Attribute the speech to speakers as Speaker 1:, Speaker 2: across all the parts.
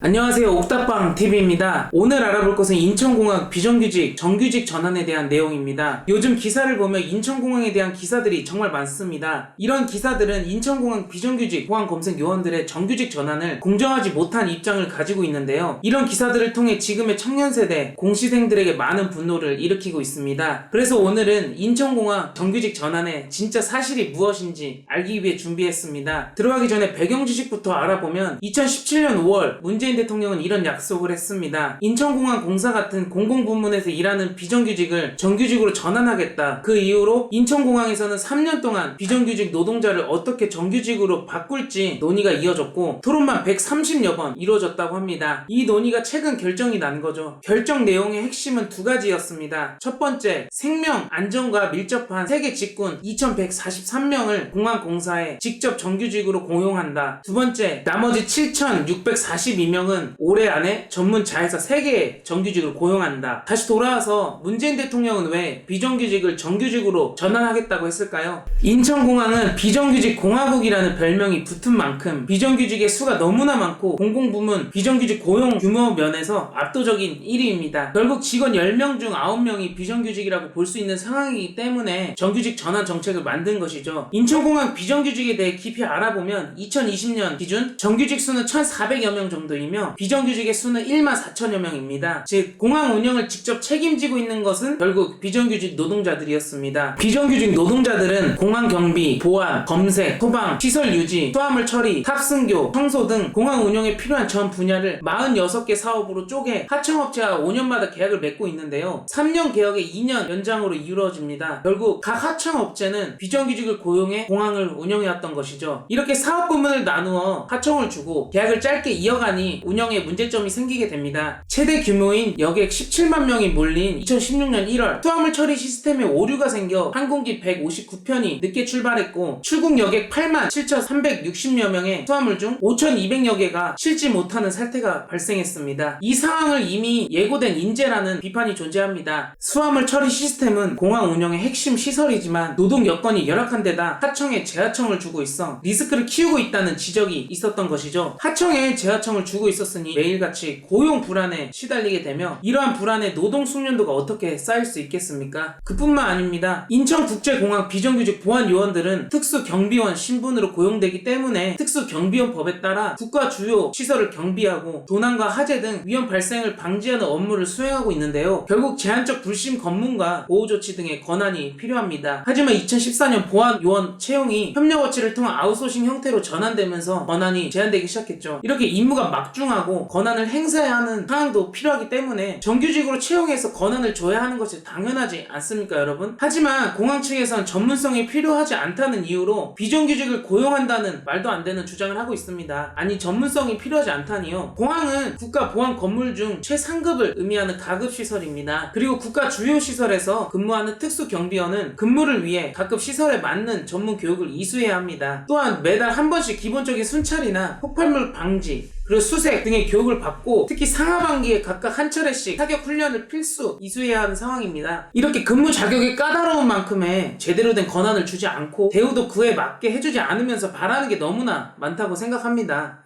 Speaker 1: 안녕하세요, 옥탑방TV입니다. 오늘 알아볼 것은 인천공항 비정규직, 정규직 전환에 대한 내용입니다. 요즘 기사를 보면 인천공항에 대한 기사들이 정말 많습니다. 이런 기사들은 인천공항 비정규직 공항 검색 요원들의 정규직 전환을 공정하지 못한 입장을 가지고 있는데요. 이런 기사들을 통해 지금의 청년세대, 공시생들에게 많은 분노를 일으키고 있습니다. 그래서 오늘은 인천공항 정규직 전환의 진짜 사실이 무엇인지 알기 위해 준비했습니다. 들어가기 전에 배경 지식부터 알아보면 2017년 5월 문재인 대통령은 이런 약속을 했습니다. 인천공항 공사 같은 공공부문에서 일하는 비정규직을 정규직으로 전환하겠다. 그 이후로 인천공항에서는 3년 동안 비정규직 노동자를 어떻게 정규직으로 바꿀지 논의가 이어졌고 토론만 130여 번 이루어졌다고 합니다. 이 논의가 최근 결정이 난 거죠. 결정 내용의 핵심은 두 가지였습니다. 첫 번째, 생명 안전과 밀접한 세계 직군 2143명을 공항공사에 직접 정규직으로 고용한다. 두 번째, 나머지 7642명은 올해 안에 전문 자회사 3개의 정규직을 고용한다. 다시 돌아와서 문재인 대통령은 왜 비정규직을 정규직으로 전환하겠다고 했을까요? 인천공항은 비정규직 공화국이라는 별명이 붙은 만큼 비정규직의 수가 너무나 많고 공공부문 비정규직 고용 규모 면에서 압도적인 1위입니다. 결국 직원 10명 중 9명이 비정규직이라고 볼 수 있는 상황이기 때문에 정규직 전환 정책을 만든 것이죠. 인천공항 비정규직에 대해 깊이 알아보면 2020년 기준 정규직 수는 1,400여 명 정도이며 비정규직의 수는 1만 4천여 명입니다. 즉 공항 운영을 직접 책임지고 있는 것은 결국 비정규직 노동자들이었습니다. 비정규직 노동자들은 공항 경비, 보안, 검색, 소방, 시설 유지, 수화물 처리, 탑승교, 청소 등 공항 운영에 필요한 전 분야를 46개 사업으로 쪼개 하청업체와 5년마다 계약을 맺고 있는데요. 3년 계약에 2년 연장으로 이루어집니다. 결국 각 하청업체는 비정규직을 고용해 공항을 운영해왔던 것이죠. 이렇게 사업 부문을 나누어 하청을 주고 계약을 짧게 이어가니 운영에 문제점이 생기게 됩니다. 최대 규모인 여객 17만 명이 몰린 2016년 1월 수화물 처리 시스템에 오류가 생겨 항공기 159편이 늦게 출발했고 출국 여객 8만 7,360여 명의 수화물 중 5,200여 개가 실지 못하는 사태가 발생했습니다. 이 상황을 이미 예고된 인재라는 비판이 존재합니다. 수화물 처리 시스템은 공항 운영의 핵심 시설이지만 노동 여건이 열악한 데다 하청에 재하청을 주고 있어 리스크를 키우고 있다는 지적이 있었던 것이죠. 하청에 재하청을 주고 있었으니 매일같이 고용 불안에 시달리게 되며 이러한 불안에 노동 숙련도가 어떻게 쌓일 수 있겠습니까? 그뿐만 아닙니다. 인천국제공항 비정규직 보안 요원들은 특수경비원 신분으로 고용되기 때문에 특수경비원법에 따라 국가 주요 시설을 경비하고 도난과 화재 등 위험 발생을 방지하는 업무를 수행하고 있는데요. 결국 제한적 불심 검문과 보호조치 등의 권한이 필요합니다. 하지만 2014년 보안 요원 채용이 협력업체를 통한 아웃소싱 형태로 전환되면서 권한이 제한되기 시작했죠. 이렇게 임무가 막중하고 권한을 행사해야 하는 상황도 필요하기 때문에 정규직으로 채용해서 권한을 줘야 하는 것이 당연하지 않습니까, 여러분? 하지만 공항 측에선 전문성이 필요하지 않다는 이유로 비정규직을 고용한다는 말도 안 되는 주장을 하고 있습니다. 아니, 전문성이 필요하지 않다니요. 공항은 국가 보안 건물 중 최상급을 의미하는 가급 시설입니다. 그리고 국가 주요 시설에서 근무하는 특수 경비원은 근무를 위해 각급 시설에 맞는 전문 교육을 이수해야 합니다. 또한 매달 한 번씩 기본적인 순찰이나 폭발물 방지, 그리고 수색 등의 교육을 받고 특히 상하반기에 각각 한 차례씩 사격 훈련을 필수 이수해야 하는 상황입니다. 이렇게 근무 자격이 까다로운 만큼에 제대로 된 권한을 주지 않고 대우도 그에 맞게 해주지 않으면서 바라는 게 너무나 많다고 생각합니다.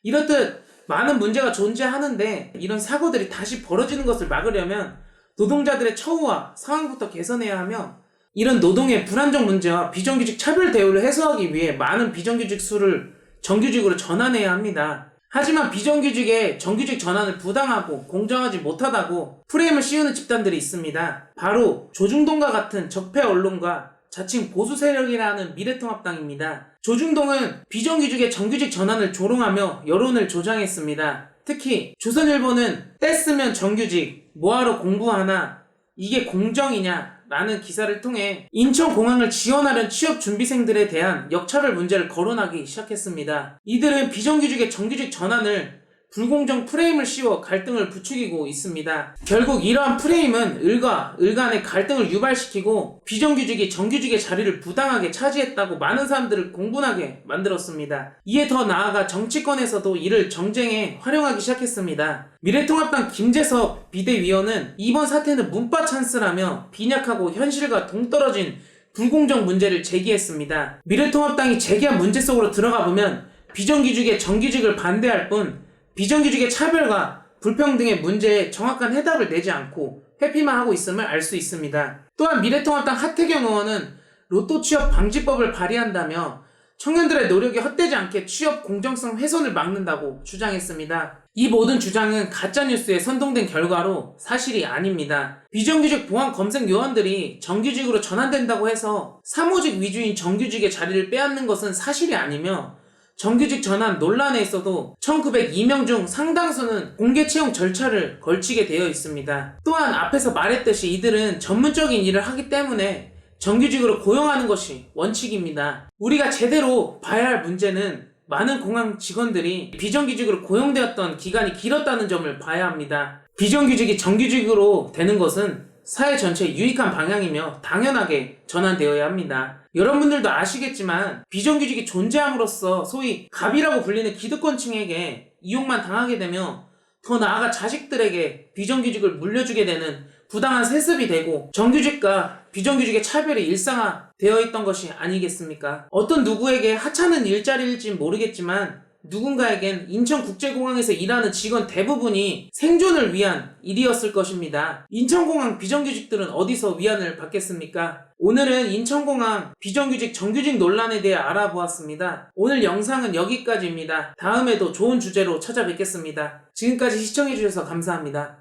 Speaker 1: 이렇듯 많은 문제가 존재하는데 이런 사고들이 다시 벌어지는 것을 막으려면 노동자들의 처우와 상황부터 개선해야 하며 이런 노동의 불안정 문제와 비정규직 차별 대우를 해소하기 위해 많은 비정규직 수를 정규직으로 전환해야 합니다. 하지만 비정규직의 정규직 전환을 부당하고 공정하지 못하다고 프레임을 씌우는 집단들이 있습니다. 바로 조중동과 같은 적폐 언론과 자칭 보수 세력이라는 미래통합당입니다. 조중동은 비정규직의 정규직 전환을 조롱하며 여론을 조장했습니다. 특히 조선일보는 떼쓰면 정규직, 뭐하러 공부하나, 이게 공정이냐 라는 기사를 통해 인천공항을 지원하려는 취업준비생들에 대한 역차별 문제를 거론하기 시작했습니다. 이들은 비정규직의 정규직 전환을 불공정 프레임을 씌워 갈등을 부추기고 있습니다. 결국 이러한 프레임은 을과 을 간의 갈등을 유발시키고 비정규직이 정규직의 자리를 부당하게 차지했다고 많은 사람들을 공분하게 만들었습니다. 이에 더 나아가 정치권에서도 이를 정쟁에 활용하기 시작했습니다. 미래통합당 김재섭 비대위원은 이번 사태는 문파 찬스라며 빈약하고 현실과 동떨어진 불공정 문제를 제기했습니다. 미래통합당이 제기한 문제 속으로 들어가 보면 비정규직의 정규직을 반대할 뿐 비정규직의 차별과 불평등의 문제에 정확한 해답을 내지 않고 회피만 하고 있음을 알 수 있습니다. 또한 미래통합당 하태경 의원은 로또 취업 방지법을 발의한다며 청년들의 노력이 헛되지 않게 취업 공정성 훼손을 막는다고 주장했습니다. 이 모든 주장은 가짜뉴스에 선동된 결과로 사실이 아닙니다. 비정규직 보안 검색 요원들이 정규직으로 전환된다고 해서 사무직 위주인 정규직의 자리를 빼앗는 것은 사실이 아니며 정규직 전환 논란에 있어도 1902명 중 상당수는 공개 채용 절차를 걸치게 되어 있습니다. 또한 앞에서 말했듯이 이들은 전문적인 일을 하기 때문에 정규직으로 고용하는 것이 원칙입니다. 우리가 제대로 봐야 할 문제는 많은 공항 직원들이 비정규직으로 고용되었던 기간이 길었다는 점을 봐야 합니다. 비정규직이 정규직으로 되는 것은 사회 전체에 유익한 방향이며 당연하게 전환되어야 합니다. 여러분들도 아시겠지만 비정규직이 존재함으로써 소위 갑이라고 불리는 기득권층에게 이용만 당하게 되며 더 나아가 자식들에게 비정규직을 물려주게 되는 부당한 세습이 되고 정규직과 비정규직의 차별이 일상화되어 있던 것이 아니겠습니까? 어떤 누구에게 하찮은 일자리일진 모르겠지만 누군가에겐 인천국제공항에서 일하는 직원 대부분이 생존을 위한 일이었을 것입니다. 인천공항 비정규직들은 어디서 위안을 받겠습니까? 오늘은 인천공항 비정규직 정규직 논란에 대해 알아보았습니다. 오늘 영상은 여기까지입니다. 다음에도 좋은 주제로 찾아뵙겠습니다. 지금까지 시청해주셔서 감사합니다.